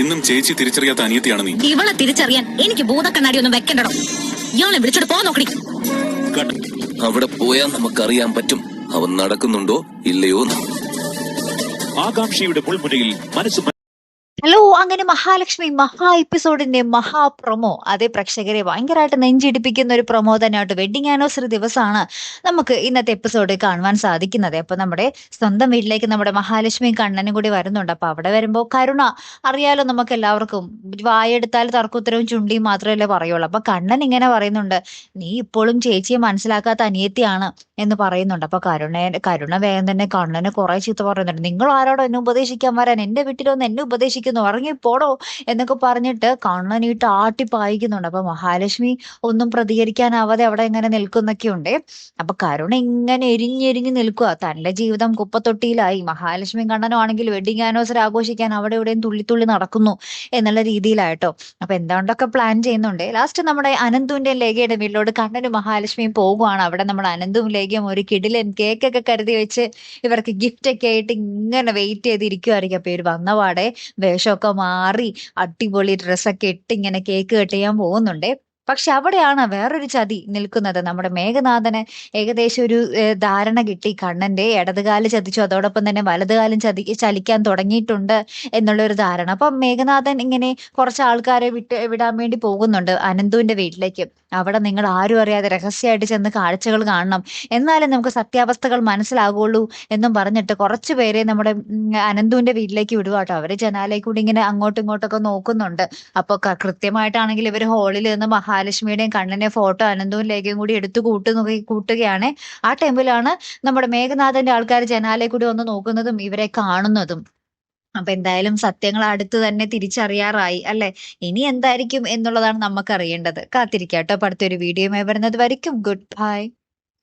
ഇന്നും ചേച്ചി തിരിച്ചറിയാത്ത അനിയത്തിയാണ് നീ. ഇവളെ തിരിച്ചറിയാൻ എനിക്ക് ഭൂതക്കണ്ണാടി ഒന്നും വെക്കണ്ടോ. ഇയാളെ വിളിച്ചോട്ട് പോ നോക്കടി. അവിടെ പോയാൽ നമുക്കറിയാൻ പറ്റും അവൻ നടക്കുന്നുണ്ടോ ഇല്ലയോ. ആകാംക്ഷയുടെ മുൾമുനയിൽ മനസ്സ്. ഹലോ, അങ്ങനെ മഹാലക്ഷ്മി മഹാ എപ്പിസോഡിന്റെ മഹാ പ്രൊമോ, അതേ പ്രേക്ഷകരെ ഭയങ്കരമായിട്ട് നെഞ്ചിടിപ്പിക്കുന്ന ഒരു പ്രൊമോ തന്നെയായിട്ട്. വെഡിങ് ആനിവേഴ്സറി ദിവസമാണ് നമുക്ക് ഇന്നത്തെ എപ്പിസോഡ് കാണുവാൻ സാധിക്കുന്നത്. അപ്പൊ നമ്മുടെ സ്വന്തം വീട്ടിലേക്ക് നമ്മുടെ മഹാലക്ഷ്മിയും കണ്ണനും കൂടി വരുന്നുണ്ട്. അപ്പൊ അവിടെ വരുമ്പോൾ കരുണ അറിയാലോ, നമുക്ക് എല്ലാവർക്കും വായെടുത്താൽ തർക്കുത്തരവും ചുണ്ടിയും മാത്രമല്ലേ പറയുള്ളൂ. അപ്പൊ കണ്ണൻ ഇങ്ങനെ പറയുന്നുണ്ട്, നീ ഇപ്പോഴും ചേച്ചിയെ മനസ്സിലാക്കാത്ത അനിയത്തിയാണ് എന്ന് പറയുന്നുണ്ട്. അപ്പൊ കരുണ വേഗം തന്നെ കണ്ണന് കുറെ ചീത്ത പറയുന്നുണ്ട്. നിങ്ങൾ ആരോടോ എന്നെ ഉപദേശിക്കാൻ വരാൻ, എന്റെ വീട്ടിലൊന്ന് എന്നെ ഉപദേശിക്കുന്നു, ഇറങ്ങിപ്പോടോ എന്നൊക്കെ പറഞ്ഞിട്ട് കണ്ണനീട്ട് ആട്ടിപ്പായിക്കുന്നുണ്ട്. അപ്പൊ മഹാലക്ഷ്മി ഒന്നും പ്രതികരിക്കാനാവാതെ അവിടെ ഇങ്ങനെ നിൽക്കുന്നൊക്കെ ഉണ്ട്. അപ്പൊ കരുണ ഇങ്ങനെ എരിഞ്ഞെരിഞ്ഞ് നിൽക്കുക. തന്റെ ജീവിതം കുപ്പത്തൊട്ടിയിലായി. മഹാലക്ഷ്മി കണ്ണനും ആണെങ്കിൽ വെഡിങ് ആനിവേഴ്സറി ആഘോഷിക്കാൻ അവിടെ ഇവിടെയും തുള്ളി നടക്കുന്നു എന്നുള്ള രീതിയിലായിട്ടോ. അപ്പൊ എന്താണ്ടൊക്കെ പ്ലാൻ ചെയ്യുന്നുണ്ട്. ലാസ്റ്റ് നമ്മുടെ അനന്തുവിന്റെ ലേഖയുടെ വീട്ടിലോട്ട് കണ്ണനും മഹാലക്ഷ്മിയും പോകുവാണ്. അവിടെ നമ്മുടെ അനന്തും ലേഖയും ഒരു കിടിലൻ കേക്കൊക്കെ കരുതി വെച്ച് ഇവർക്ക് ഗിഫ്റ്റ് ഒക്കെ ആയിട്ട് ഇങ്ങനെ വെയിറ്റ് ചെയ്തിരിക്കുമായിരിക്കും. അപ്പൊ ഇവർ വന്നപാടെ വേഷമൊക്കെ മാറി അടിപൊളി ഡ്രസ്സൊക്കെ ഇട്ട് ഇങ്ങനെ കേക്ക് കട്ട് ചെയ്യാൻ പോകുന്നുണ്ട്. പക്ഷെ അവിടെയാണ് വേറൊരു ചതി നിൽക്കുന്നത്. നമ്മുടെ മേഘനാഥന് ഏകദേശം ഒരു ധാരണ കിട്ടി. കണ്ണന്റെ ഇടതുകാല് ചതിച്ചു, അതോടൊപ്പം തന്നെ വലതുകാലം ചലിക്കാൻ തുടങ്ങിയിട്ടുണ്ട് എന്നുള്ളൊരു ധാരണ. അപ്പം മേഘനാഥൻ ഇങ്ങനെ കുറച്ച് ആൾക്കാരെ വിടാൻ വേണ്ടി പോകുന്നുണ്ട് അനന്തുവിന്റെ വീട്ടിലേക്ക്. അവിടെ നിങ്ങൾ ആരും അറിയാതെ രഹസ്യമായിട്ട് ചെന്ന് കാഴ്ചകൾ കാണണം, എന്നാലും നമുക്ക് സത്യാവസ്ഥകൾ മനസ്സിലാകുള്ളൂ എന്നും പറഞ്ഞിട്ട് കുറച്ചു പേരെ നമ്മുടെ അനന്തുവിന്റെ വീട്ടിലേക്ക് വിടുവാട്ടോ. അവര് ജനാലയിൽ കൂടി ഇങ്ങനെ അങ്ങോട്ടും ഇങ്ങോട്ടൊക്കെ നോക്കുന്നുണ്ട്. അപ്പൊ കൃത്യമായിട്ടാണെങ്കിൽ ഇവർ ഹാളിൽ നിന്ന് മഹാലക്ഷ്മിയുടെയും കണ്ണന്റെ ഫോട്ടോ അനന്തവും ലേഖയും കൂടി എടുത്തു കൂട്ടുകയാണ്. ആ ടൈമിലാണ് നമ്മുടെ മേഘനാഥന്റെ ആൾക്കാർ ജനാലയിൽ കൂടി ഒന്ന് നോക്കുന്നതും ഇവരെ കാണുന്നതും. അപ്പൊ എന്തായാലും സത്യങ്ങൾ അടുത്ത് തന്നെ തിരിച്ചറിയാറായി അല്ലെ. ഇനി എന്തായിരിക്കും എന്നുള്ളതാണ് നമുക്ക് അറിയേണ്ടത്. കാത്തിരിക്കാട്ടോ. അടുത്തൊരു വീഡിയോയുമായി വരുന്നത് വരയ്ക്കും ഗുഡ് ബൈ.